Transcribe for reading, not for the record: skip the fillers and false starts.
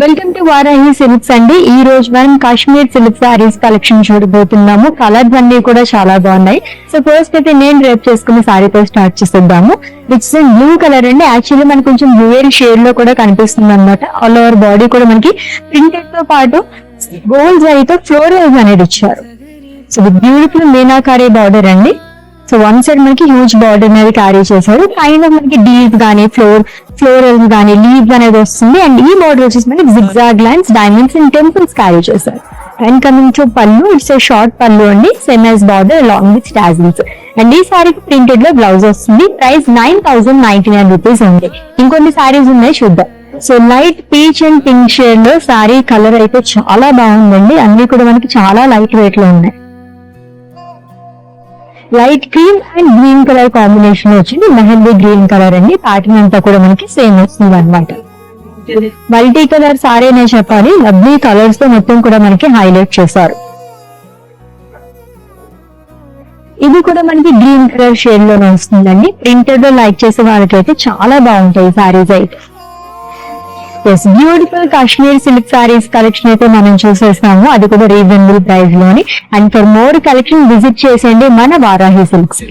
Welcome to Varahi silks అండి. ఈ రోజు మనం కాశ్మీర్ సిల్క్ సారీస్ కలెక్షన్ చూడబోతున్నాము. కలర్స్ అన్ని కూడా చాలా బాగున్నాయి. సో ఫస్ట్ అయితే నేను రేప్ చేసుకున్న సారీతో స్టార్ట్ చేసేద్దాము. విచ్ ఇన్ బ్లూ కలర్ అండి. యాక్చువల్లీ మనకి కొంచెం డ్యూయల్ షేడ్ లో కూడా కనిపిస్తుంది అనమాట. ఆల్ ఓవర్ బాడీ కూడా మనకి ప్రింటెడ్ తో పాటు గోల్డ్ జరీతో ఫ్లోరల్స్ అనేది ఇచ్చారు. సో బ్యూటిఫుల్ మీనాకారీ బార్డర్ అండి. సో వన్ సైడ్ మనకి హ్యూజ్ బార్డర్ అనేది క్యారీ చేశారు. కైండ్ ఆఫ్ మనకి డీప్ గానీ ఫ్లోరల్స్ గానీ లీవ్స్ అనేది వస్తుంది. అండ్ ఈ బార్డర్ వచ్చేసి మనకి zigzag lines, diamonds and temples carry చేశారు. అండ్ కమింగ్ టు పళ్ళు, ఇట్స్ ఏ షార్ట్ పళ్ళు అండి. Same as border along with tassels. And ఈ సారీకి ప్రింటెడ్ లో బ్లౌజ్ వస్తుంది. ప్రైస్ 9,099 రూపీస్ ఉంది. ఇంకొన్ని సారీస్ ఉన్నాయి చూద్దాం. So light peach and pink shade లో సారీ కలర్ అయితే చాలా బాగుందండి. అన్ని కూడా మనకి చాలా లైట్ వెయిట్ లో ఉన్నాయి. Light cream and green colour combination వచ్చింది. మెహందీ గ్రీన్ కలర్ అండి. ప్యాటర్న్ అంతా కూడా మనకి సేమ్ వస్తుంది అనమాట. మల్టీ కలర్ సారీ అనే చెప్పాలి. లవ్లీ కలర్స్ తో మొత్తం కూడా మనకి హైలైట్ చేశారు. ఇది కూడా మనకి గ్రీన్ కలర్ షేడ్ లోనే వస్తుందండి. ప్రింటెడ్ లో లైక్ చేసే వాళ్ళకైతే చాలా బాగుంటాయి సారీస్ అయితే. Yes, beautiful Kashmir silk saris collection అయితే మనం చూసేస్తాము. అది కూడా రీజనబుల్ ప్రైస్ లోని. And for more collection visit చేసేయండి మన వారాహి సిల్క్స్.